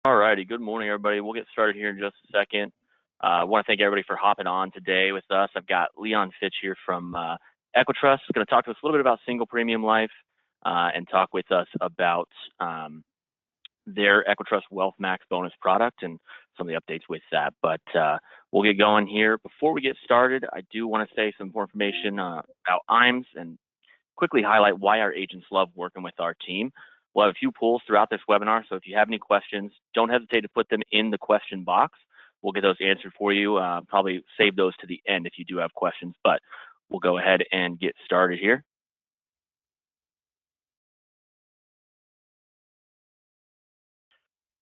All righty. Good morning, everybody. We'll get started here in just a second. I want to thank everybody for hopping on today with us. I've got Leon Fitch here from EquiTrust. Going to talk to us a little bit about single premium life and talk with us about their EquiTrust Wealth Max bonus product and some of the updates with that. But we'll get going here. Before we get started, I do want to say some more information about IAMS and quickly highlight why our agents love working with our team. We'll have a few polls throughout this webinar, so if you have any questions, don't hesitate to put them in the question box. We'll get those answered for you. Probably save those to the end if you do have questions, but we'll go ahead and get started here.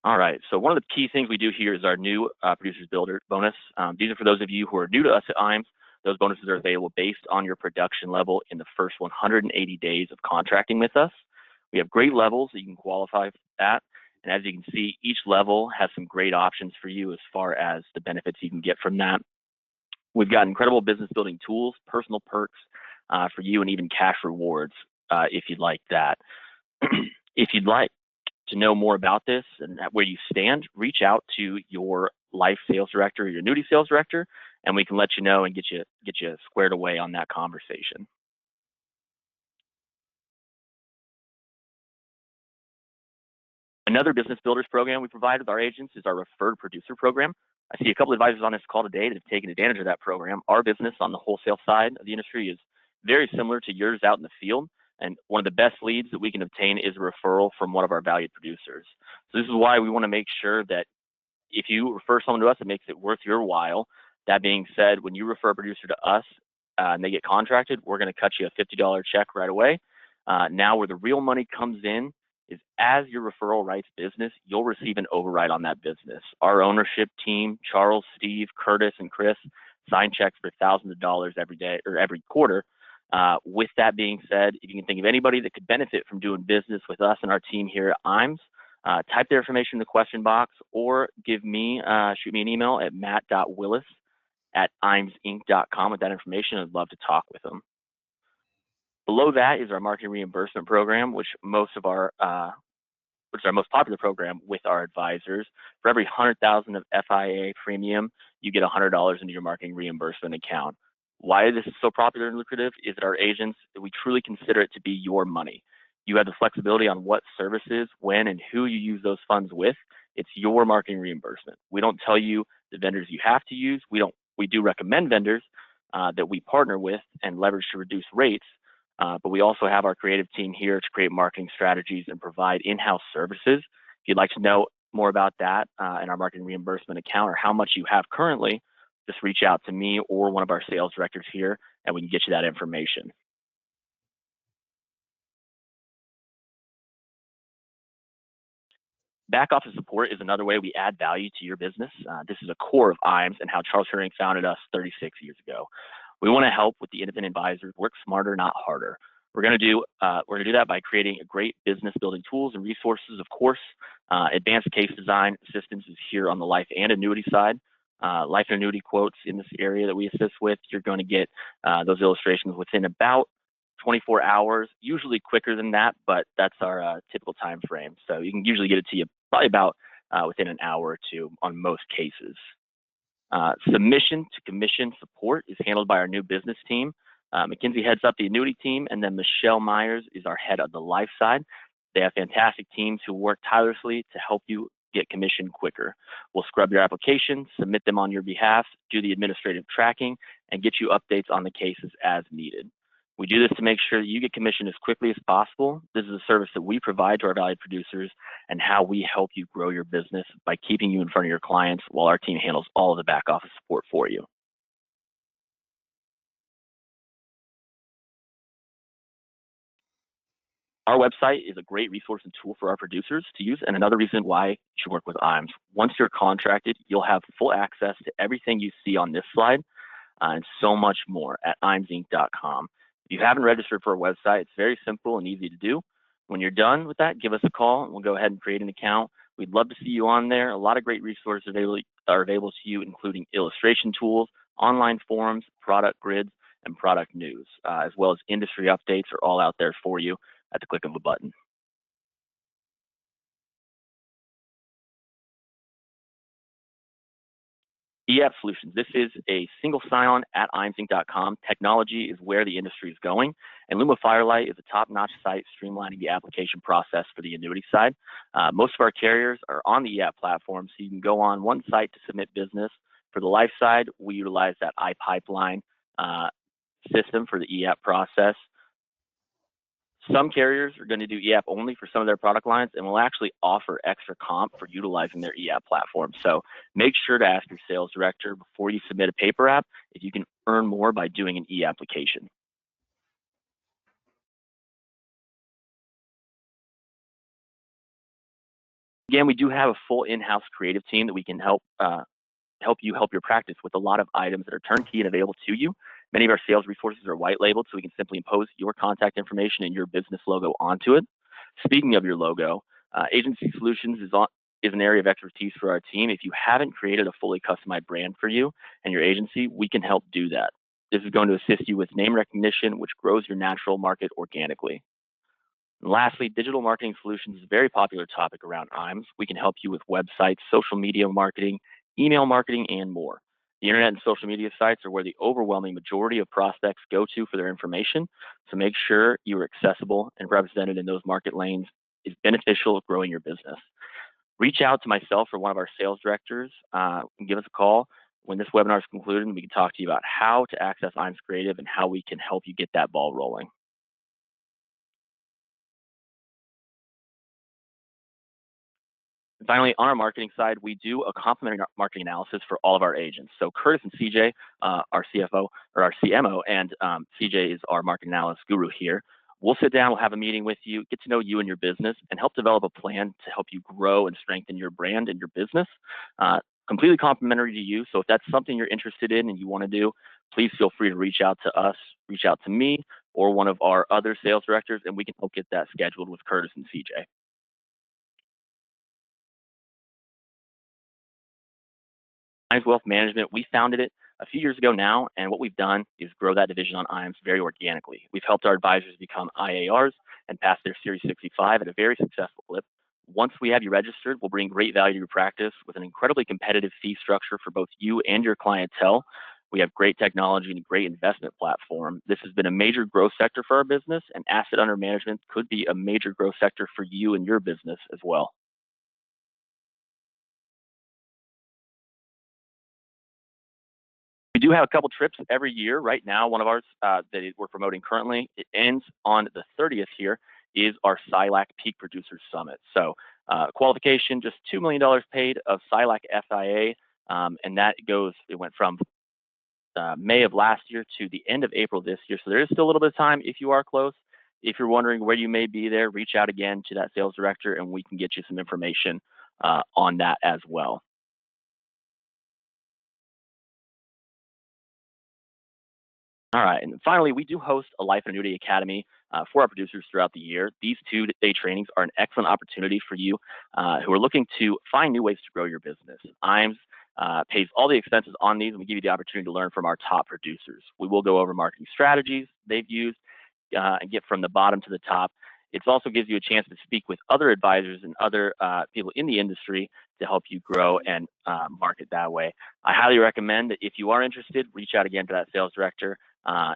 All right, so one of the key things we do here is our new Producers Builder bonus. These are for those of you who are new to us at IAMS. Those bonuses are available based on your production level in the first 180 days of contracting with us. We have great levels that you can qualify at. And as you can see, each level has some great options for you as far as the benefits you can get from that. We've got incredible business building tools, personal perks for you, and even cash rewards if you'd like that. If you'd like to know more about this and where you stand, reach out to your life sales director or your annuity sales director, and we can let you know and get you squared away on that conversation. Another business builders program we provide with our agents is our referred producer program. I see a couple of advisors on this call today that have taken advantage of that program. Our business on the wholesale side of the industry is very similar to yours out in the field. And one of the best leads that we can obtain is a referral from one of our valued producers. So this is why we want to make sure that if you refer someone to us, it makes it worth your while. That being said, when you refer a producer to us and they get contracted, we're going to cut you a $50 check right away. Now where the real money comes in is as your referral writes business, you'll receive an override on that business. Our ownership team, Charles, Steve, Curtis, and Chris, sign checks for thousands of dollars every day or every quarter. With that being said, if you can think of anybody that could benefit from doing business with us and our team here at IAMS, type their information in the question box or shoot me an email at matt.willis@iamsinc.com with that information. I'd love to talk with them. Below that is our marketing reimbursement program, which is our most popular program with our advisors. For every 100,000 of FIA premium, you get $100 into your marketing reimbursement account. Why this is so popular and lucrative is that our agents, we truly consider it to be your money. You have the flexibility on what services, when, and who you use those funds with. It's your marketing reimbursement. We don't tell you the vendors you have to use. We do recommend vendors that we partner with and leverage to reduce rates. But we also have our creative team here to create marketing strategies and provide in-house services. If you'd like to know more about that in our marketing reimbursement account or how much you have currently, just reach out to me or one of our sales directors here, and we can get you that information. Back office support is another way we add value to your business. This is a core of IAMS and how Charles Herring founded us 36 years ago. We want to help with the independent advisors work smarter, not harder. We're going to do that by creating a great business building tools and resources. Of course, advanced case design assistance is here on the life and annuity side. Life and annuity quotes in this area that we assist with, you're going to get those illustrations within about 24 hours, usually quicker than that, but that's our typical time frame. So you can usually get it to you probably about within an hour or two on most cases. Submission to commission support is handled by our new business team. Mackenzie heads up the annuity team, and then Michelle Myers is our head of the life side. They have fantastic teams who work tirelessly to help you get commission quicker. We'll scrub your application, submit them on your behalf, do the administrative tracking, and get you updates on the cases as needed. We do this to make sure that you get commission as quickly as possible. This is a service that we provide to our valued producers and how we help you grow your business by keeping you in front of your clients while our team handles all of the back office support for you. Our website is a great resource and tool for our producers to use, and another reason why you should work with IAMS. Once you're contracted, you'll have full access to everything you see on this slide and so much more at IAMSinc.com. If you haven't registered for a website, it's very simple and easy to do. When you're done with that, give us a call and we'll go ahead and create an account. We'd love to see you on there. A lot of great resources are available to you, including illustration tools, online forums, product grids, and product news, as well as industry updates are all out there for you at the click of a button. EAP Solutions. This is a single sign-on at IAMSinc.com. Technology is where the industry is going, and Luma Firelight is a top-notch site streamlining the application process for the annuity side. Most of our carriers are on the EAP platform, so you can go on one site to submit business. For the life side, we utilize that iPipeline system for the EAP process. Some carriers are going to do EAP only for some of their product lines and will actually offer extra comp for utilizing their EAP platform. So make sure to ask your sales director before you submit a paper app if you can earn more by doing an e-application. Again, we do have a full in-house creative team that we can help you help your practice with a lot of items that are turnkey and available to you. Many of our sales resources are white labeled, so we can simply impose your contact information and your business logo onto it. Speaking of your logo, Agency Solutions is an area of expertise for our team. If you haven't created a fully customized brand for you and your agency, we can help do that. This is going to assist you with name recognition, which grows your natural market organically. And lastly, digital marketing solutions is a very popular topic around IAMS. We can help you with websites, social media marketing, email marketing, and more. The internet and social media sites are where the overwhelming majority of prospects go to for their information. So make sure you are accessible and represented in those market lanes is beneficial to growing your business. Reach out to myself or one of our sales directors and give us a call when this webinar is concluded, and we can talk to you about how to access IAMS Creative and how we can help you get that ball rolling. And finally, on our marketing side, we do a complimentary marketing analysis for all of our agents. So Curtis and CJ, our CFO or our CMO, and CJ is our marketing analyst guru here. We'll sit down, we'll have a meeting with you, get to know you and your business, and help develop a plan to help you grow and strengthen your brand and your business. Completely complimentary to you. So if that's something you're interested in and you want to do, please feel free to reach out to us, reach out to me or one of our other sales directors, and we can help get that scheduled with Curtis and CJ. IAMS Wealth Management, we founded it a few years ago now, and what we've done is grow that division on IAMS very organically. We've helped our advisors become IARs and pass their Series 65 at a very successful clip. Once we have you registered, we'll bring great value to your practice with an incredibly competitive fee structure for both you and your clientele. We have great technology and a great investment platform. This has been a major growth sector for our business, and asset under management could be a major growth sector for you and your business as well. We do have a couple trips every year. Right now, one of ours that we're promoting currently, it ends on the 30th here, is our SILAC Peak Producers Summit. So qualification, just $2 million paid of SILAC FIA, and it went from May of last year to the end of April this year. So there is still a little bit of time if you are close. If you're wondering where you may be there, reach out again to that sales director and we can get you some information on that as well. All right, and finally, we do host a Life and Annuity Academy for our producers throughout the year. These 2-day trainings are an excellent opportunity for you who are looking to find new ways to grow your business. IAMS pays all the expenses on these, and we give you the opportunity to learn from our top producers. We will go over marketing strategies they've used and get from the bottom to the top. It also gives you a chance to speak with other advisors and other people in the industry to help you grow and market that way. I highly recommend that if you are interested, reach out again to that sales director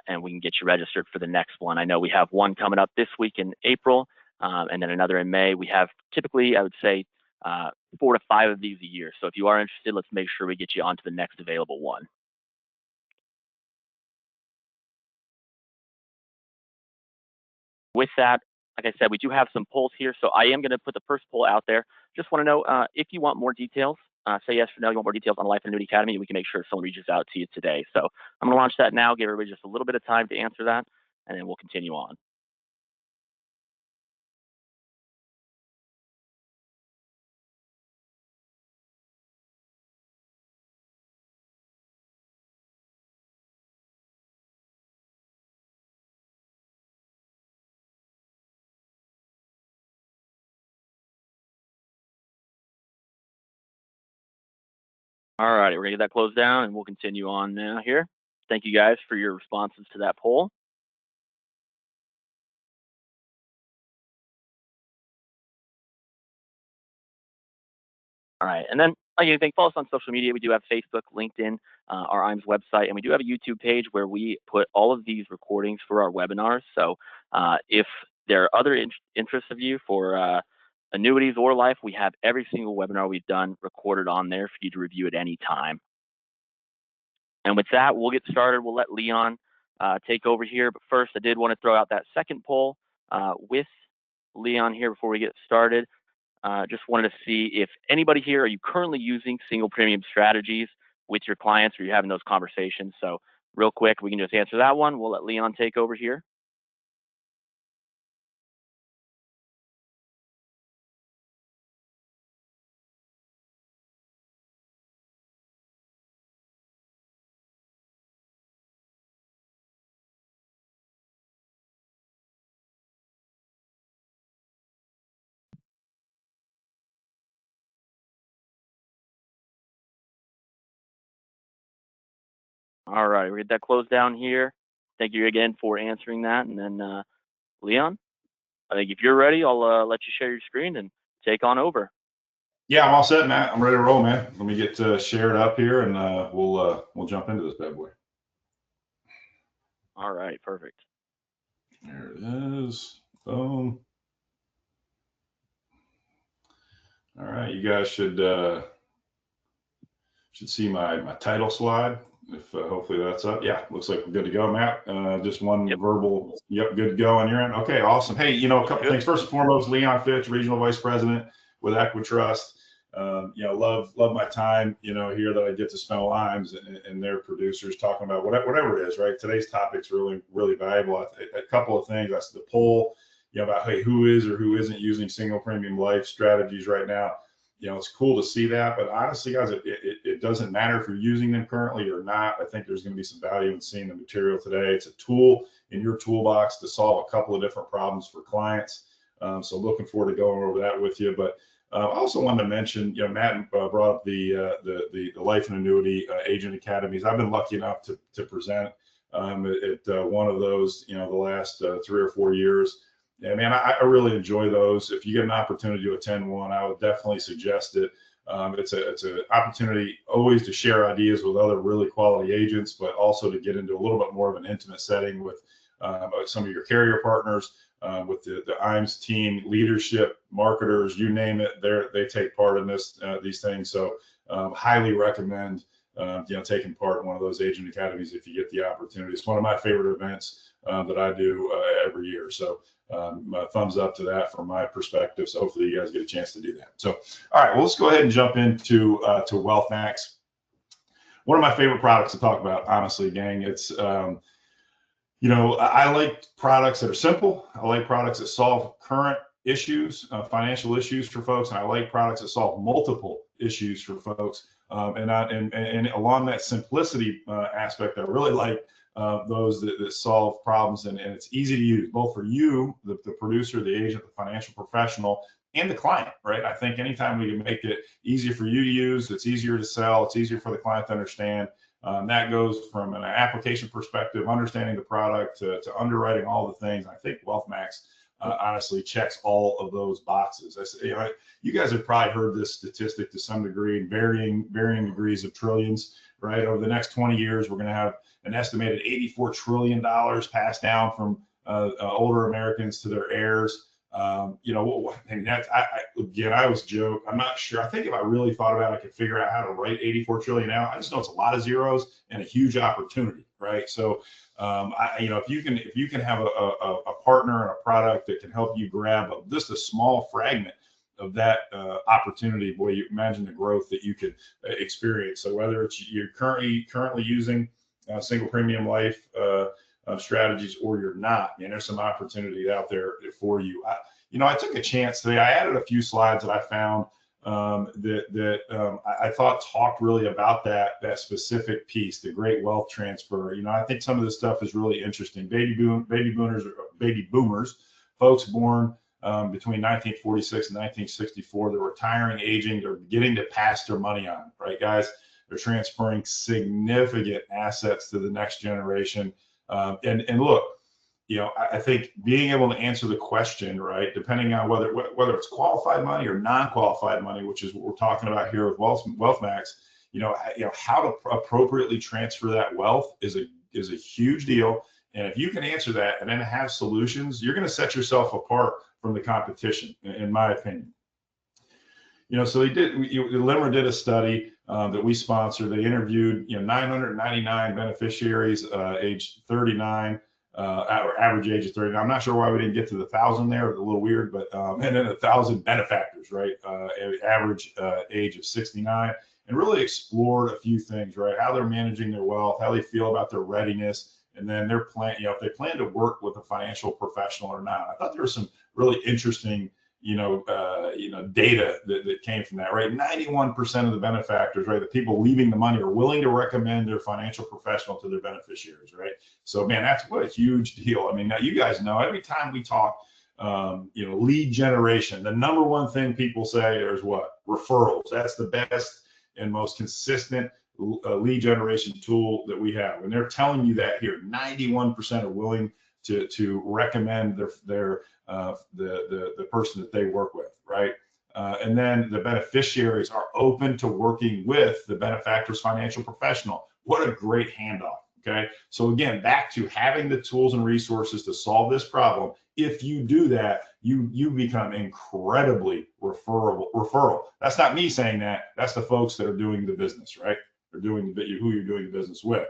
and we can get you registered for the next one. I know we have one coming up this week in April and then another in May. We have typically, I would say, 4 to 5 of these a year. So if you are interested, let's make sure we get you onto the next available one. With that, like I said, we do have some polls here. So I am going to put the first poll out there. Just want to know if you want more details. Say yes or no, you want more details on the Life and Annuity Academy, we can make sure someone reaches out to you today. So I'm going to launch that now, give everybody just a little bit of time to answer that, and then we'll continue on. All righty, we're going to get that closed down, and we'll continue on now here. Thank you guys for your responses to that poll. All right, and then, like anything, follow us on social media. We do have Facebook, LinkedIn, our IAMS website, and we do have a YouTube page where we put all of these recordings for our webinars. So if there are other interests of you for annuities or life, we have every single webinar we've done recorded on there for you to review at any time. And with that, we'll get started. We'll let Leon take over here. But first, I did want to throw out that second poll with Leon here before we get started. Just wanted to see if anybody here, are you currently using single premium strategies with your clients, or you're having those conversations? So real quick, we can just answer that one. We'll let Leon take over here. All right, we'll get that closed down here. Thank you again for answering that. And then Leon, I think if you're ready, I'll let you share your screen and take on over. Yeah, I'm all set, Matt. I'm ready to roll, man. Let me get shared up here, and we'll jump into this bad boy. All right, perfect. There it is. Boom. All right, you guys should see my title slide. If hopefully that's up. Yeah, looks like we're good to go, Matt. Just one verbal. Yep, good to go on your end. Okay, awesome. Hey, you know, a couple things. First and foremost, Leon Fitch, Regional Vice President with EquiTrust. You know, love my time, you know, here that I get to spend with IAMS and their producers talking about whatever it is, right? Today's topic's really valuable. A couple of things. That's the poll, you know, about, hey, who is or who isn't using single premium life strategies right now. You know, it's cool to see that, but honestly, guys, it doesn't matter if you're using them currently or not. I think there's going to be some value in seeing the material today. It's a tool in your toolbox to solve a couple of different problems for clients. So looking forward to going over that with you. But I also wanted to mention, you know, Matt brought up the life and annuity agent academies. I've been lucky enough to present at one of those, you know, the last 3 or 4 years. Yeah, man, I really enjoy those. If you get an opportunity to attend one, I would definitely suggest it. It's an opportunity always to share ideas with other really quality agents, but also to get into a little bit more of an intimate setting with some of your carrier partners, with the IAMS team, leadership, marketers, you name it. They take part in these things. So highly recommend you know, taking part in one of those agent academies if you get the opportunity. It's one of my favorite events that I do every year. So thumbs up to that from my perspective. So hopefully you guys get a chance to do that. So, all right, well, let's go ahead and jump into to WealthMax. One of my favorite products to talk about, honestly, gang. It's, you know, I like products that are simple. I like products that solve current issues, financial issues for folks. And I like products that solve multiple issues for folks. And along that simplicity aspect, I really like those that solve problems, and it's easy to use, both for you, the producer, the agent, the financial professional, and the client, right? I think anytime we can make it easier for you to use, it's easier to sell, it's easier for the client to understand. That goes from an application perspective, understanding the product, to underwriting all the things. I think WealthMax honestly checks all of those boxes. You guys have probably heard this statistic to some degree, varying degrees of trillions, right? Over the next 20 years, we're going to have an estimated $84 trillion passed down from older Americans to their heirs. You know, and that's, again, I was joke. I'm not sure. I think if I really thought about it, I could figure out how to write 84 trillion out. I just know it's a lot of zeros and a huge opportunity, right? So, you know, if you can have a partner and a product that can help you grab just a small fragment of that opportunity, boy, you imagine the growth that you could experience. So whether it's you're currently using single premium life strategies or you're not, man, there's some opportunity out there for you. You know, I took a chance today. I added a few slides that I found I thought talked really about that specific piece, the great wealth transfer. You know, I think some of this stuff is really interesting. Baby boomers, folks born between 1946 and 1964, they're retiring, aging, they're getting to pass their money on, right, guys? They're transferring significant assets to the next generation. And look, I think being able to answer the question, right, depending on whether it's qualified money or non-qualified money, which is what we're talking about here with WealthMax, how to appropriately transfer that wealth is a huge deal. And if you can answer that and then have solutions, you're going to set yourself apart from the competition, in my opinion. So Limmer did a study that we sponsored. They interviewed 999 beneficiaries age 39, or average age of 39. I'm not sure why we didn't get to the 1,000 there. It's a little weird, but and then 1,000 benefactors, right? Average age of 69, and really explored a few things, right? How they're managing their wealth, how they feel about their readiness, and then their plan. If they plan to work with a financial professional or not. I thought there was some really interesting data that came from that, right? 91% of the benefactors, right, the people leaving the money are willing to recommend their financial professional to their beneficiaries, right? So, man, that's what a huge deal. I mean, now you guys know every time we talk, lead generation, the number one thing people say is what? Referrals. That's the best and most consistent lead generation tool that we have. And they're telling you that here, 91% are willing to recommend the person that they work with, right? And then the beneficiaries are open to working with the benefactor's financial professional. What a great handoff, okay? So again, back to having the tools and resources to solve this problem. If you do that, you become incredibly referral. That's not me saying that. That's the folks that are doing the business, right? They're doing who you're doing the business with.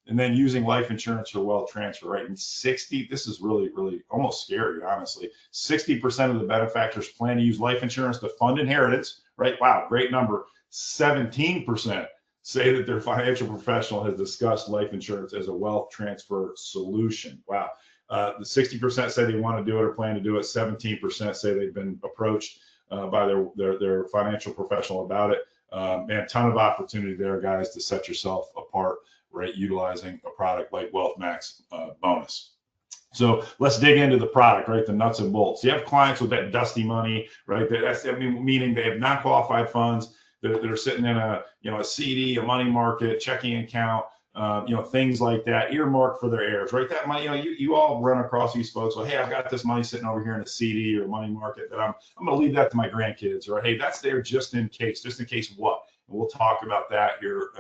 And then using life insurance for wealth transfer, right? And this is really, really almost scary, honestly. 60% of the benefactors plan to use life insurance to fund inheritance, right? Wow, great number. 17% say that their financial professional has discussed life insurance as a wealth transfer solution. Wow. The 60% say they want to do it or plan to do it. 17% say they've been approached by their financial professional about it. Man, ton of opportunity there, guys, to set yourself apart, right, utilizing a product like WealthMax Bonus. So let's dig into the product, right, the nuts and bolts. You have clients with that dusty money, right? Meaning they have non-qualified funds that are sitting in a CD, a money market, checking account, things like that, earmarked for their heirs, right? That money, you all run across these folks. Well, hey, I've got this money sitting over here in a CD or a money market that I'm going to leave that to my grandkids, or hey, that's there just in case what? And we'll talk about that here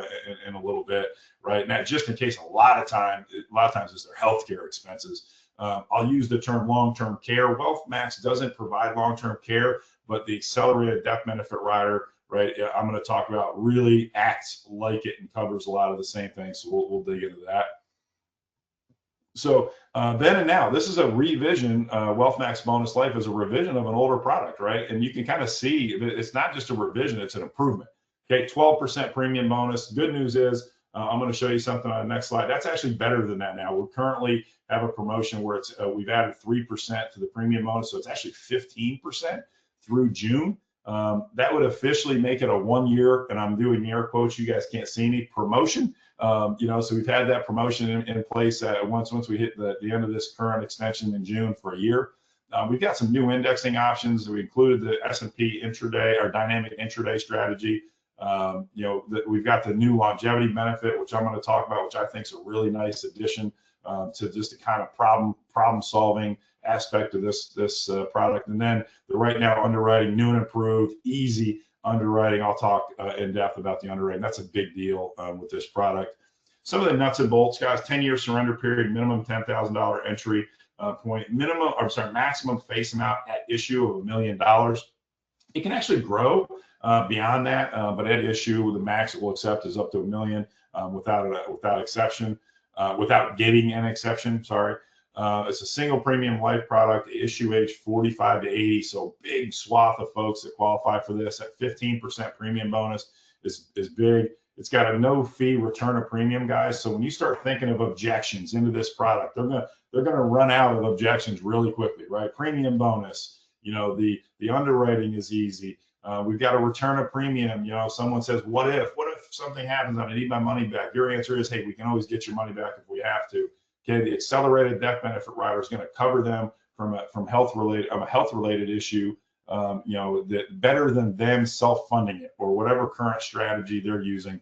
in a little bit, right? And that just in case, a lot of times is their healthcare expenses. I'll use the term long-term care. WealthMax doesn't provide long-term care, but the accelerated death benefit rider, right, I'm going to talk about, really acts like it and covers a lot of the same things. So we'll dig into that. So then and now, this is a revision. WealthMax Bonus Life is a revision of an older product, right? And you can kind of see that it's not just a revision, it's an improvement. Okay, 12% premium bonus. Good news is, I'm going to show you something on the next slide. That's actually better than that now. We currently have a promotion where we've added 3% to the premium bonus, so it's actually 15% through June. That would officially make it a 1 year, and I'm doing air quotes, you guys can't see me, promotion. So we've had that promotion in place once we hit the end of this current extension in June for a year. We've got some new indexing options. We included the S&P intraday, our dynamic intraday strategy. We've got the new longevity benefit, which I'm going to talk about, which I think is a really nice addition to just the kind of problem solving aspect of this product. And then the right now underwriting, new and improved, easy underwriting. I'll talk in depth about the underwriting. That's a big deal with this product. Some of the nuts and bolts, guys: 10-year surrender period, minimum $10,000 entry point, maximum face amount at issue of $1 million. It can actually grow beyond that, but at issue, the max it will accept is up to $1 million without exception, without getting an exception. Sorry. It's a single premium life product, issue age 45 to 80. So big swath of folks that qualify for this. At 15% premium bonus is big. It's got a no fee return of premium, guys. So when you start thinking of objections into this product, they're gonna run out of objections really quickly, right? Premium bonus, the underwriting is easy. We've got a return of premium. Someone says, what if something happens and I need my money back? Your answer is, hey, we can always get your money back if we have to. Okay, the accelerated death benefit rider is going to cover them from a health related issue, that better than them self-funding it or whatever current strategy they're using.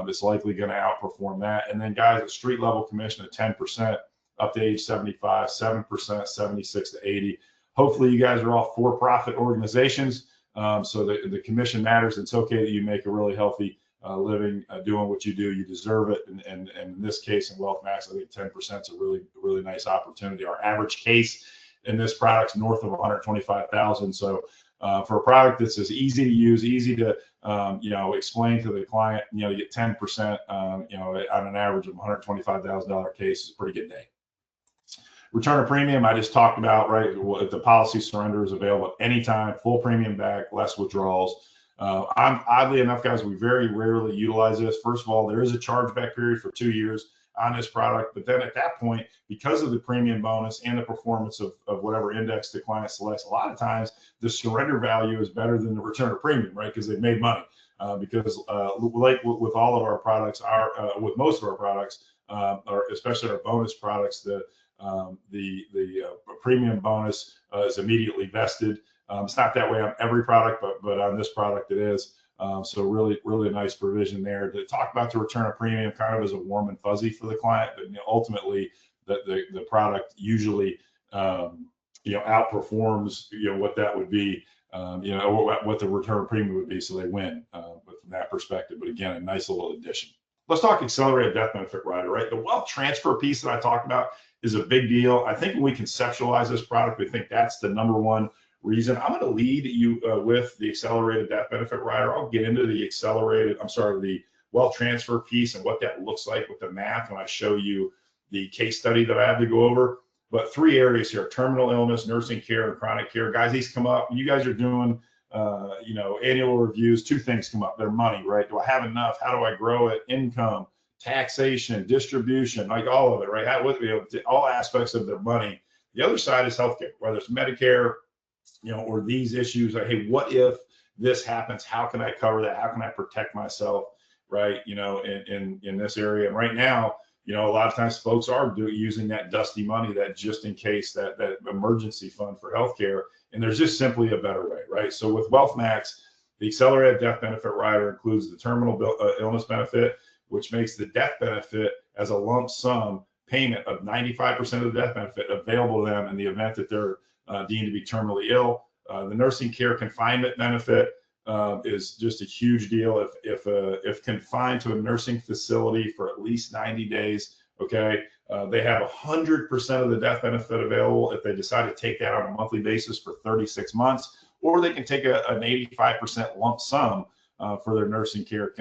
It's likely going to outperform that. And then, guys, a street level commission of 10%. up to age 75, 7%, 76 to 80. Hopefully you guys are all for-profit organizations, so the commission matters. It's okay that you make a really healthy living doing what you do. You deserve it. And in this case, in WealthMax, I think 10% is a really nice opportunity. Our average case in this product's north of 125,000. So for a product that's as easy to use, easy to explain to the client, you get 10%, on an average of $125,000 case is a pretty good day. Return of premium, I just talked about, right? The policy surrender is available at any time, full premium back, less withdrawals. Oddly enough, guys, we very rarely utilize this. First of all, there is a chargeback period for 2 years on this product, but then at that point, because of the premium bonus and the performance of whatever index the client selects, a lot of times the surrender value is better than the return of premium, right? Because they've made money. Because like with all of our products, with most of our products, or especially our bonus products, the premium bonus is immediately vested. It's not that way on every product, but on this product it is. So really nice provision there. To talk about the return of premium kind of as a warm and fuzzy for the client, but ultimately the product usually outperforms what that would be, what the return of premium would be, so they win from that perspective. But again, a nice little addition. Let's talk accelerated death benefit rider, right? The wealth transfer piece that I talked about is a big deal. I think when we conceptualize this product, we think that's the #1 reason. I'm going to lead you with the accelerated death benefit rider. I'll get into the wealth transfer piece and what that looks like with the math when I show you the case study that I have to go over. But 3 areas here: terminal illness, nursing care, and chronic care. Guys, these come up. You guys are doing annual reviews. 2 things come up. They're money, right? Do I have enough? How do I grow it? Income, taxation, distribution, like all of it, right? All aspects of their money. The other side is healthcare, whether it's Medicare, or these issues like, hey, what if this happens? How can I cover that? How can I protect myself, right? In this area. And right now, a lot of times folks are using that dusty money, that just in case, that emergency fund for healthcare. And there's just simply a better way, right? So with WealthMax, the accelerated death benefit rider includes the terminal illness benefit, which makes the death benefit as a lump sum payment of 95% of the death benefit available to them in the event that they're deemed to be terminally ill. The nursing care confinement benefit is just a huge deal. If confined to a nursing facility for at least 90 days, okay, they have 100% of the death benefit available if they decide to take that on a monthly basis for 36 months, or they can take an 85% lump sum for their nursing care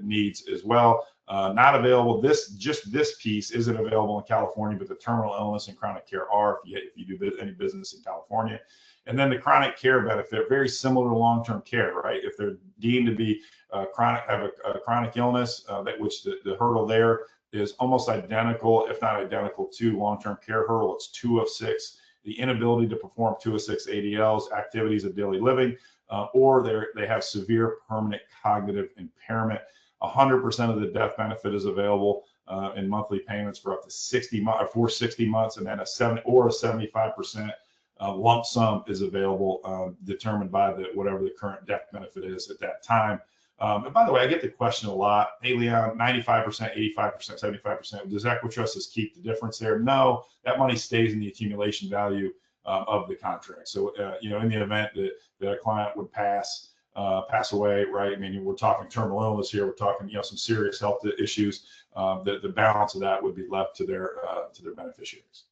needs as well. Not available. This piece isn't available in California, but the terminal illness and chronic care are if you do any business in California. And then the chronic care benefit, very similar to long-term care, right? If they're deemed to be have a chronic illness, which the hurdle there is almost identical, if not identical, to long-term care hurdle. It's 2 of 6. The inability to perform 2 of 6 ADLs, activities of daily living, or they have severe permanent cognitive impairment. 100% of the death benefit is available in monthly payments for up to 60 months, and then a 75% lump sum is available, determined by whatever the current death benefit is at that time. And by the way, I get the question a lot. Hey, Leon, 95%, 85%, 75%. Does EquiTrust just keep the difference there? No, that money stays in the accumulation value of the contract. So, in the event that a client would pass away, right? I mean, we're talking terminal illness here. We're talking, some serious health issues. The balance of that would be left to their beneficiaries.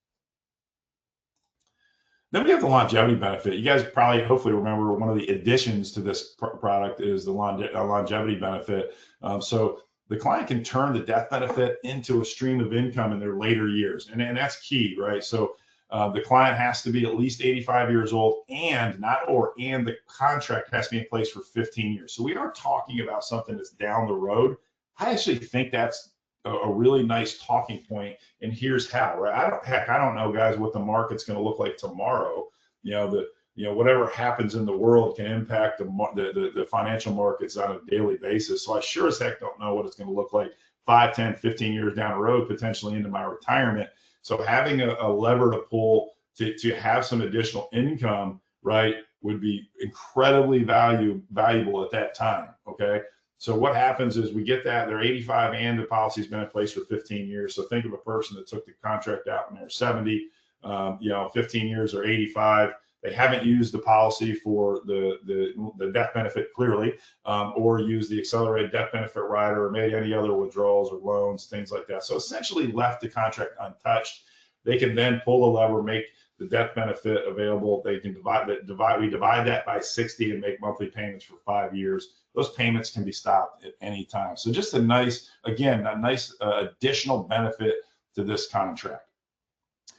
Then we have the longevity benefit. You guys probably, hopefully, remember one of the additions to this product is the longevity benefit. So the client can turn the death benefit into a stream of income in their later years, and that's key, right? So the client has to be at least 85 years old, and the contract has to be in place for 15 years. So we aren't talking about something that's down the road. I actually think that's a really nice talking point, and here's how, right? I don't know, guys, what the market's going to look like tomorrow. Whatever happens in the world can impact the financial markets on a daily basis. So I sure as heck don't know what it's going to look like 5, 10, 15 years down the road, potentially into my retirement. So having a lever to pull to have some additional income, right, would be incredibly valuable at that time, okay? So what happens is we get that they're 85 and the policy's been in place for 15 years. So think of a person that took the contract out when they're 70, 15 years or 85. They haven't used the policy for the death benefit clearly, or used the accelerated death benefit rider, or made any other withdrawals or loans, things like that. So essentially left the contract untouched. They can then pull the lever, make the death benefit available. They can we divide that by 60 and make monthly payments for 5 years. Those payments can be stopped at any time. So just a nice additional benefit to this contract.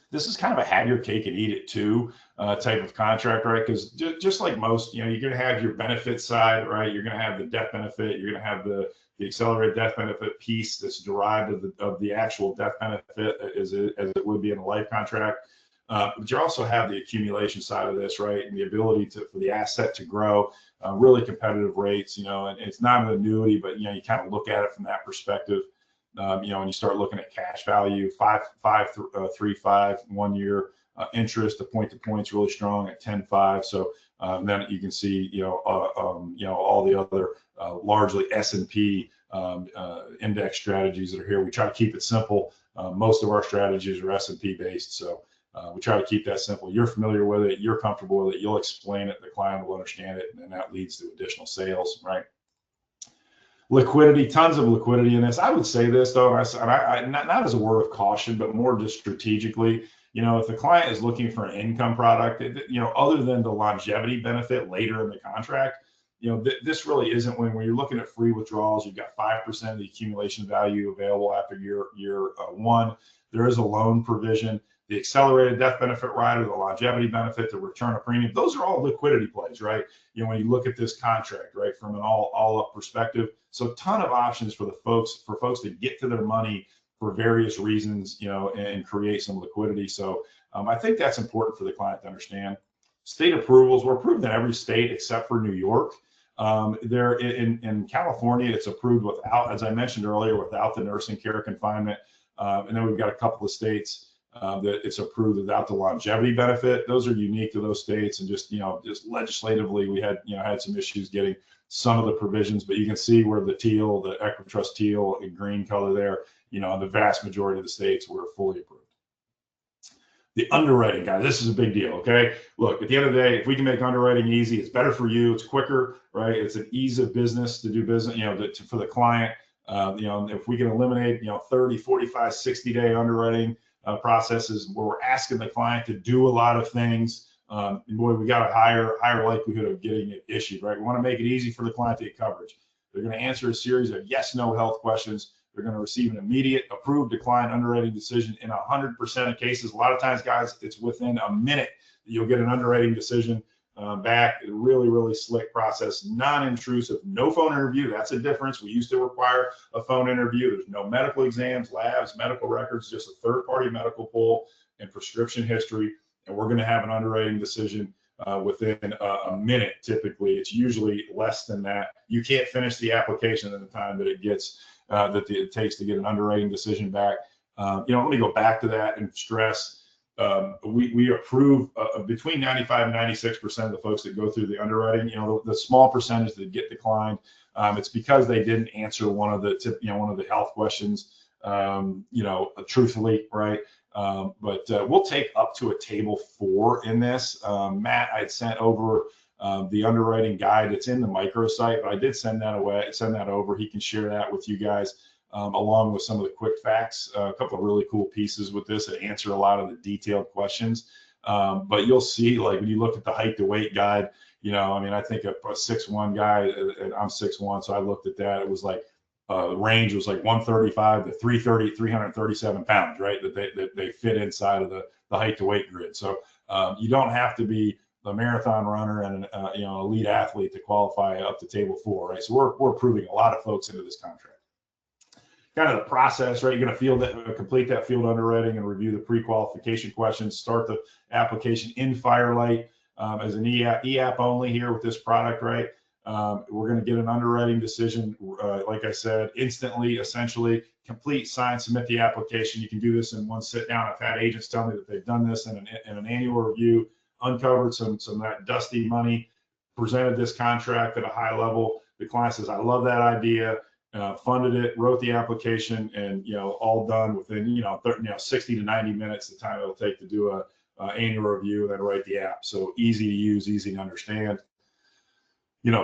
This is kind of a have your cake and eat it too type of contract, right? Because just like most, you're going to have your benefit side, right? You're going to have the death benefit. You're going to have the accelerated death benefit piece that's derived of the actual death benefit as it would be in a life contract. But you also have the accumulation side of this, right? And the ability for the asset to grow, really competitive rates, and it's not an annuity, but, you kind of look at it from that perspective. When you start looking at cash value, 5.35 1 year interest, the point to point's really strong at 10.5. So then you can see, all the other largely S&P index strategies that are here. We try to keep it simple. Most of our strategies are S&P based, so we try to keep that simple. You're familiar with it, you're comfortable with it, you'll explain it, the client will understand it, and then that leads to additional sales, right? Liquidity, tons of liquidity in this. I would say this though, and not as a word of caution, but more just strategically. If the client is looking for an income product, other than the longevity benefit later in the contract, this really isn't when you're looking at free withdrawals. You've got 5% of the accumulation value available after year one. There is a loan provision. The accelerated death benefit rider, the longevity benefit, the return of premium, those are all liquidity plays, right? When you look at this contract, right, from an all up perspective. So a ton of options for folks to get to their money for various reasons, and create some liquidity. So I think that's important for the client to understand. State approvals, we're approved in every state except for New York. There in California, it's approved without, as I mentioned earlier, without the nursing care confinement. And then we've got a couple of states that it's approved without the longevity benefit. Those are unique to those states, and just legislatively, we had some issues getting some of the provisions, but you can see where the EquiTrust teal and green color there, the vast majority of the states were fully approved. The underwriting, guys, this is a big deal, okay? Look, at the end of the day, if we can make underwriting easy, it's better for you, it's quicker, right? It's an ease of business to do business, for the client. If we can eliminate, 30, 45, 60-day underwriting processes where we're asking the client to do a lot of things, boy, we got a higher likelihood of getting it issued, right? We want to make it easy for the client to get coverage. They're going to answer a series of yes/no health questions. They're going to receive an immediate approved decline underwriting decision in 100% of cases. A lot of times, guys, it's within a minute that you'll get an underwriting decision back. Really, really slick process, non-intrusive, no phone interview. That's a difference. We used to require a phone interview. There's no medical exams, labs, medical records, just a third-party medical pull and prescription history. And we're going to have an underwriting decision within a minute. Typically, it's usually less than that. You can't finish the application in the time that it gets it takes to get an underwriting decision back. Let me go back to that and stress. We approve between 95 and 96% of the folks that go through the underwriting. The small percentage that get declined, it's because they didn't answer one of the health questions, truthfully, right? But we'll take up to a table 4 in this. Matt, I'd sent over the underwriting guide. It's in the microsite, but I did send that over. He can share that with you guys, along with some of the quick facts, a couple of really cool pieces with this that answer a lot of the detailed questions. But you'll see, like, when you look at the height to weight guide, I think a 6'1" guy, and I'm 6'1", so I looked at that. It was like, the range was like 135 to 330, 337 pounds, right? That they fit inside of the height to weight grid. So you don't have to be a marathon runner and an elite athlete to qualify up to table 4, right? So we're approving a lot of folks into this contract. Kind of the process, right? You're going to complete that field underwriting and review the pre-qualification questions. Start the application in Firelight as an EAP only here with this product, right? We're going to get an underwriting decision, like I said, instantly, essentially. Complete, sign, submit the application. You can do this in one sit down. I've had agents tell me that they've done this in an annual review, uncovered some of that dusty money, presented this contract at a high level The client says, I love that idea, funded it, wrote the application, and all done within 60 to 90 minutes, the time it'll take to do a annual review and then write the app. So easy to use, easy to understand.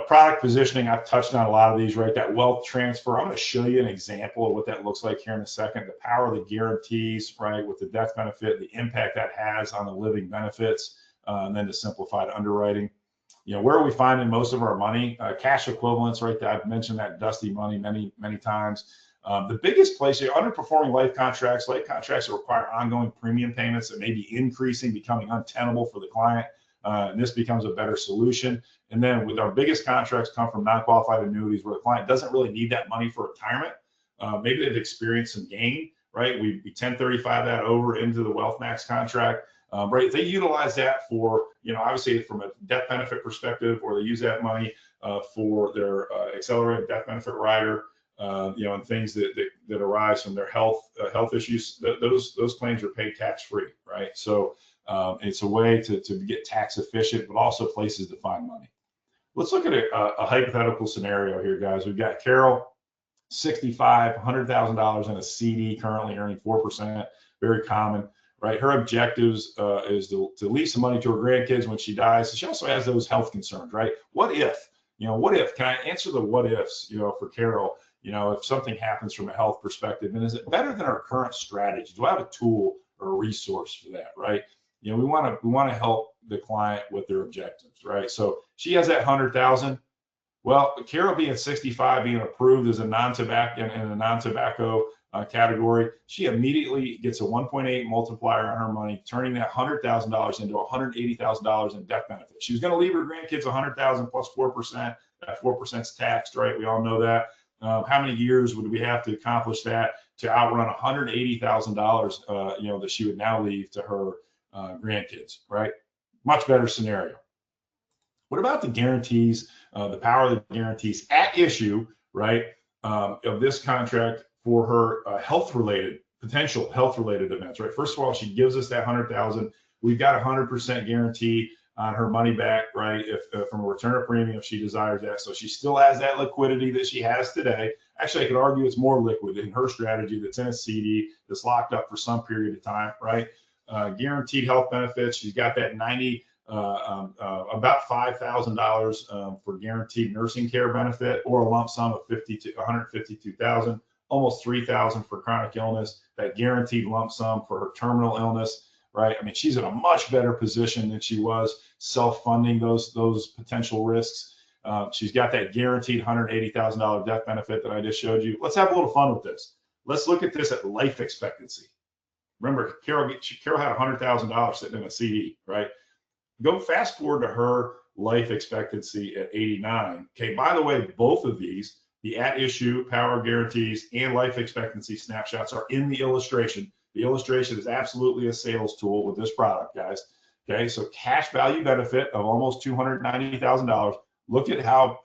Product positioning, I've touched on a lot of these, right? That wealth transfer, I'm going to show you an example of what that looks like here in a second. The power of the guarantees, right, with the death benefit, the impact that has on the living benefits, and then to simplify the underwriting. Where are we finding most of our money? Cash equivalents, right? I've mentioned that dusty money many times. The biggest place, underperforming life contracts that require ongoing premium payments that may be increasing, becoming untenable for the client. And this becomes a better solution. And then with our biggest contracts come from non-qualified annuities where the client doesn't really need that money for retirement. Maybe they've experienced some gain, right? We 1035 that over into the Wealth Max contract, right? They utilize that for, obviously from a death benefit perspective, or they use that money for their accelerated death benefit rider, and things that arise from their health issues. Those claims are paid tax-free, right? So it's a way to get tax efficient, but also places to find money. Let's look at a hypothetical scenario here, guys. We've got Carol, 65, $100,000 in a CD, currently earning 4%, very common, right? Her objectives is to leave some money to her grandkids when she dies. She also has those health concerns, right? What if, can I answer the what ifs, for Carol, if something happens from a health perspective, and is it better than our current strategy? Do I have a tool or a resource for that, right? We want to help the client with their objectives, right? So she has that 100,000. Well, Carol being 65, being approved as a non-tobacco in a non-tobacco category, she immediately gets a 1.8 multiplier on her money, turning that $100,000 into $180,000 in death benefit. She was going to leave her grandkids 100,000 plus 4%. That 4% is taxed, right? We all know that. How many years would we have to accomplish that to outrun $180,000, that she would now leave to her grandkids, right? Much better scenario. What about the guarantees, the power of the guarantees at issue, right, of this contract for her potential health-related events, right? First of all, she gives us that 100,000. We've got 100% guarantee on her money back, right, if from a return of premium, if she desires that. So she still has that liquidity that she has today. Actually, I could argue it's more liquid in her strategy that's in a CD that's locked up for some period of time, right? Guaranteed health benefits. She's got that about $5,000 for guaranteed nursing care benefit, or a lump sum of $152,000, almost $3,000 for chronic illness. That guaranteed lump sum for her terminal illness, right? I mean, she's in a much better position than she was self-funding those potential risks. She's got that guaranteed $180,000 death benefit that I just showed you. Let's have a little fun with this. Let's look at this at life expectancy. Remember, Carol had $100,000 sitting in a CD, right? Go fast forward to her life expectancy at 89. Okay, by the way, both of these, the at issue, power guarantees, and life expectancy snapshots are in the illustration. The illustration is absolutely a sales tool with this product, guys. Okay, so cash value benefit of almost $290,000. Look at how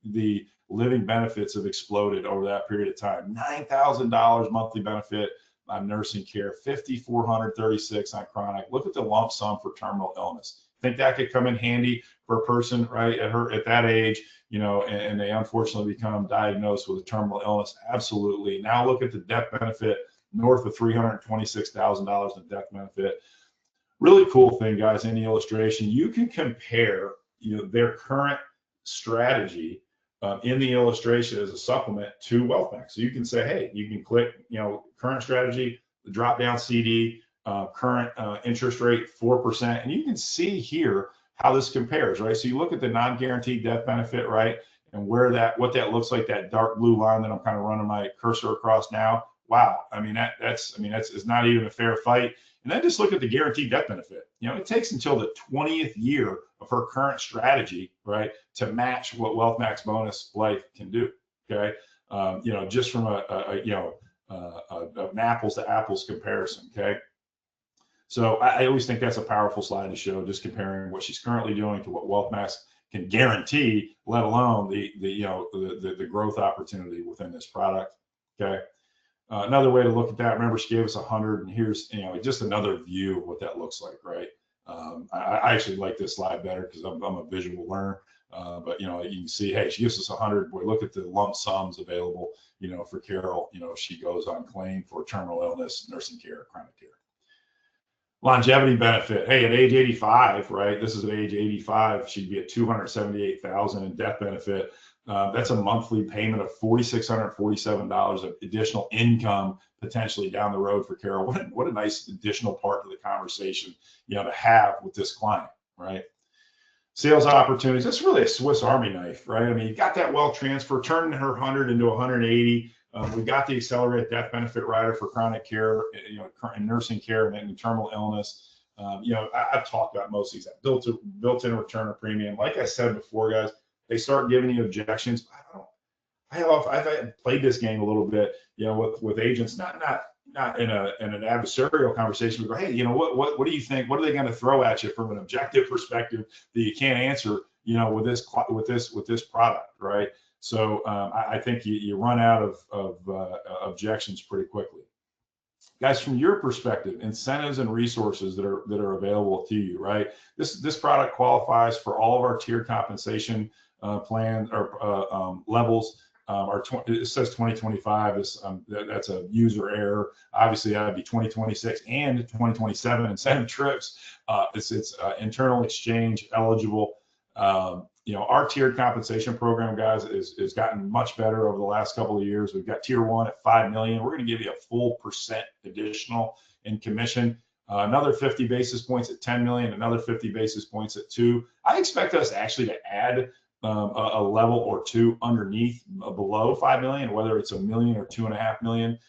the living benefits have exploded over that period of time. $9,000 monthly benefit on nursing care, $5,436 on chronic. Look at the lump sum for terminal illness. Think that could come in handy for a person, right, at that age, and they unfortunately become diagnosed with a terminal illness. Absolutely. Now look at the death benefit, north of $326,000 in death benefit. Really cool thing, guys, in the illustration, you can compare, their current strategy in the illustration as a supplement to WealthMax. So you can say, hey, you can click, current strategy, the drop down CD, current interest rate 4%, and you can see here how this compares, right? So you look at the non-guaranteed death benefit, right, and what that looks like, that dark blue line that I'm kind of running my cursor across now. Wow, that's not even a fair fight. And then just look at the guaranteed death benefit. It takes until the 20th year of her current strategy, right, to match what WealthMax Bonus Life can do. Okay, just from an apples to apples comparison. Okay, so I always think that's a powerful slide to show, just comparing what she's currently doing to what WealthMax can guarantee, let alone the growth opportunity within this product. Okay. Another way to look at that, remember she gave us 100, and here's just another view of what that looks like, right? I actually like this slide better because I'm a visual learner. But you can see, hey, she gives us 100. Boy, look at the lump sums available, for Carol. If she goes on claim for terminal illness, nursing care, chronic care. Longevity benefit. Hey, at age 85, right? This is at age 85. She'd be at $278,000 in death benefit. That's a monthly payment of $4,647 of additional income potentially down the road for Carol. What a nice additional part of the conversation, to have with this client, right? Sales opportunities. That's really a Swiss Army knife, right? I mean, you got that wealth transfer, turning her 100 into 180. We got the accelerated death benefit rider for chronic care, and nursing care and terminal illness. I've talked about most of these. Built-in return of premium. Like I said before, guys, they start giving you objections. I've played this game a little bit, with agents, not in an adversarial conversation. We go, hey, what do you think? What are they going to throw at you from an objective perspective that you can't answer, with this product, right? So I think you run out of objections pretty quickly. Guys, from your perspective, incentives and resources that are available to you, right? This product qualifies for all of our tiered compensation plan or levels. It says 2025. That's a user error. Obviously, that would be 2026 and 2027 incentive trips. It's internal exchange eligible. Our tiered compensation program, guys, is gotten much better over the last couple of years. We've got tier 1 at $5 million. We're going to give you a full % additional in commission. Another 50 basis points at 10 million. Another 50 basis points at 2. I expect us actually to add a level or two underneath, below 5 million, whether it's $1 million or $2.5 million,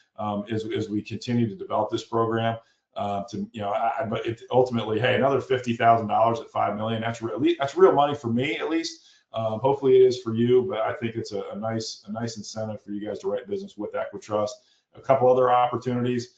as we continue to develop this program. But ultimately, hey, another $50,000 at 5 million. That's real money for me, at least. Hopefully, it is for you. But I think it's a nice incentive for you guys to write business with EquiTrust. A couple other opportunities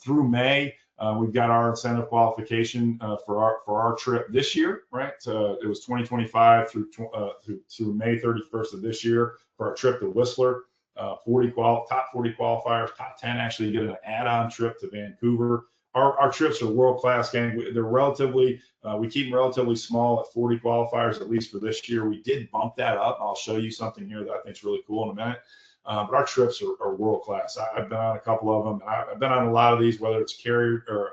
through May. We've got our incentive qualification for our trip this year, right? It was 2025 through May 31st of this year for our trip to Whistler. Top 40 qualifiers, top 10 actually get an add-on trip to Vancouver. Our trips are world-class, gang. They're relatively, we keep them relatively small at 40 qualifiers, at least for this year. We did bump that up. I'll show you something here that I think is really cool in a minute. But our trips are world-class. I've been on a couple of them. I've been on a lot of these, whether it's carrier or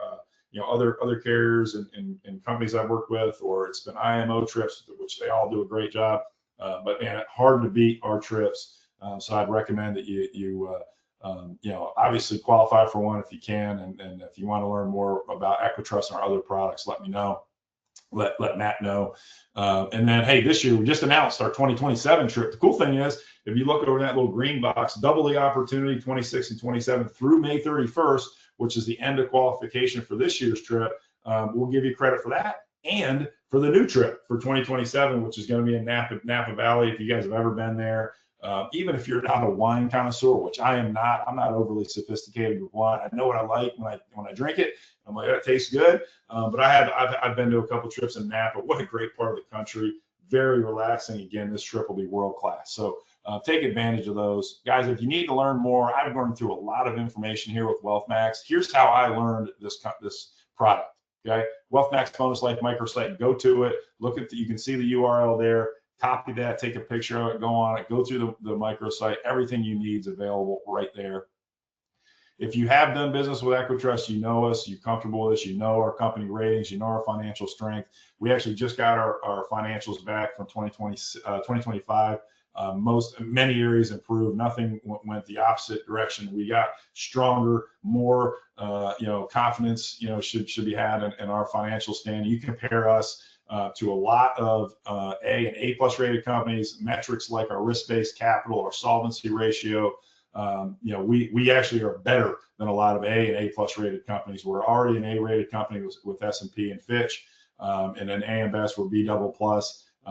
other carriers and companies I've worked with, or it's been IMO trips, which they all do a great job. But man, hard to beat our trips. So I'd recommend that you obviously qualify for one if you can, and if you want to learn more about EquiTrust and our other products, let me know. Let Matt know. And then, hey, this year we just announced our 2027 trip. The cool thing is, if you look over that little green box, double the opportunity, 26 and 27 through May 31st, which is the end of qualification for this year's trip. We'll give you credit for that and for the new trip for 2027, which is going to be in Napa Valley. If you guys have ever been there, even if you're not a wine connoisseur, which I am not, I'm not overly sophisticated with wine. I know what I like when I drink it. I'm like, that tastes good. But I've been to a couple trips in Napa. What a great part of the country. Very relaxing. Again, this trip will be world class. So take advantage of those. Guys, if you need to learn more, I've learned through a lot of information here with WealthMax. Here's how I learned this product. Okay, WealthMax Bonus Life microsite. Go to it. Look at you can see the URL there. Copy that, take a picture of it, go on it, go through the microsite. Everything you need is available right there. If you have done business with EquiTrust, you know us, you're comfortable with us, you know our company ratings, you know our financial strength. We actually just got our financials back from 2025. Many areas improved. Nothing went the opposite direction. We got stronger, more confidence should be had in our financial standing. You compare us to a lot of A and A+ rated companies, metrics like our risk-based capital, our solvency ratio. We actually are better than a lot of A and A+ rated companies. We're already an A rated company with S&P and Fitch, and then AM Best we're B++,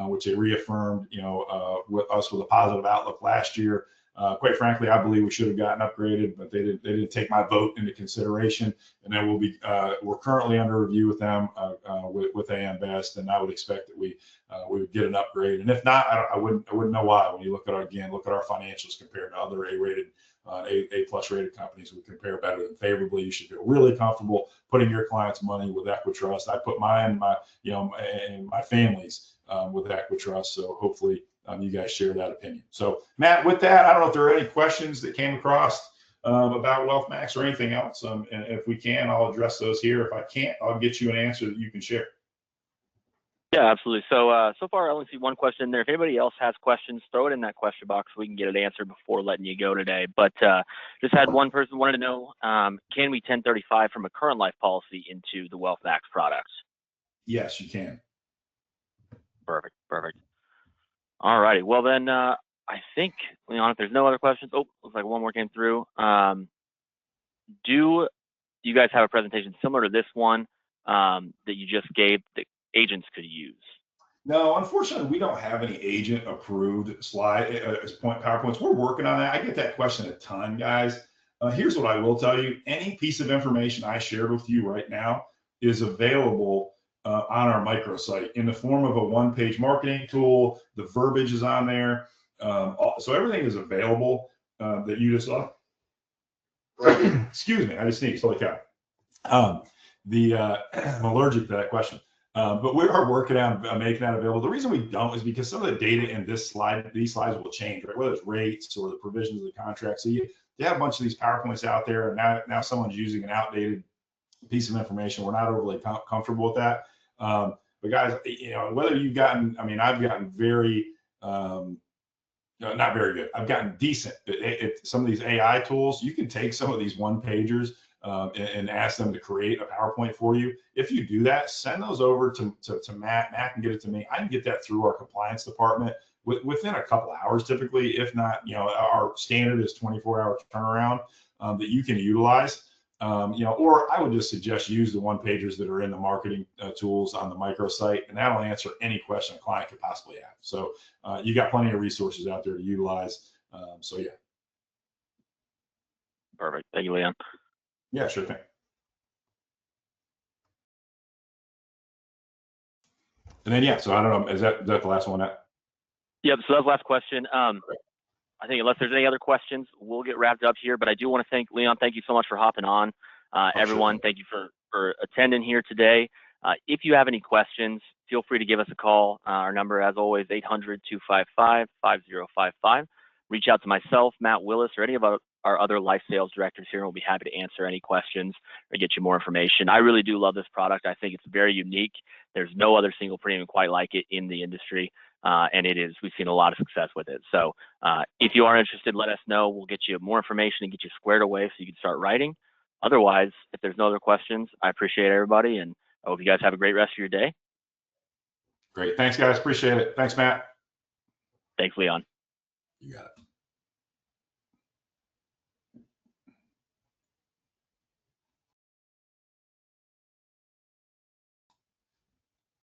which they reaffirmed with us with a positive outlook last year. Quite frankly, I believe we should have gotten upgraded, but they didn't take my vote into consideration. And then we're currently under review with them with AM Best, and I would expect that we would get an upgrade. And if not, I wouldn't know why. When you look at our financials compared to other A-rated, A+ rated companies, we compare better than favorably. You should feel really comfortable putting your clients' money with EquiTrust. I put mine, and my family's with EquiTrust. So hopefully you guys share that opinion. So Matt, with that, I don't know if there are any questions that came across about WealthMax or anything else. And if we can, I'll address those here. If I can't, I'll get you an answer that you can share. Yeah, absolutely. So so far I only see one question there. If anybody else has questions, throw it in that question box so we can get it answered before letting you go today. But just had one person wanted to know, can we 1035 from a current life policy into the WealthMax products? Yes, you can. Perfect. All righty. Well then, I think, Leon, if there's no other questions, looks like one more came through. Do you guys have a presentation similar to this one that you just gave that agents could use? No, unfortunately, we don't have any agent approved slide PowerPoints. We're working on that. I get that question a ton, guys. Here's what I will tell you. Any piece of information I shared with you right now is available on our microsite in the form of a one-page marketing tool. The verbiage is on there. So everything is available that you just saw. Excuse me, I just sneezed. Holy cow. I'm allergic to that question. But we are working on making that available. The reason we don't is because some of the data in these slides will change, right? Whether it's rates or the provisions of the contract. So you have a bunch of these PowerPoints out there, and now someone's using an outdated piece of information. We're not overly comfortable with that. But guys, whether you've gotten, I've gotten very, not very good. I've gotten decent at some of these AI tools. You can take some of these one-pagers and ask them to create a PowerPoint for you. If you do that, send those over to Matt. Matt can get it to me. I can get that through our compliance department within a couple hours, typically. If not, our standard is 24-hour turnaround that you can utilize. Or I would just suggest use the one-pagers that are in the marketing tools on the microsite, and that'll answer any question a client could possibly have. So you got plenty of resources out there to utilize. So yeah. Perfect. Thank you, Leon. Yeah, sure thing. And then, yeah, so I don't know, is that the last one? Yep, so that's the last question. I think unless there's any other questions, we'll get wrapped up here. But I do want to thank Leon. Thank you so much for hopping on. Everyone, thank you for attending here today. If you have any questions, feel free to give us a call. Our number, as always, 800-255-5055. Reach out to myself, Matt Willis, or any of our other life sales directors here, and we'll be happy to answer any questions or get you more information. I really do love this product. I think it's very unique. There's no other single premium quite like it in the industry. And we've seen a lot of success with it. So if you are interested, let us know. We'll get you more information and get you squared away so you can start writing. Otherwise, if there's no other questions, I appreciate everybody, and I hope you guys have a great rest of your day. Great. Thanks, guys. Appreciate it. Thanks, Matt. Thanks, Leon. You got it.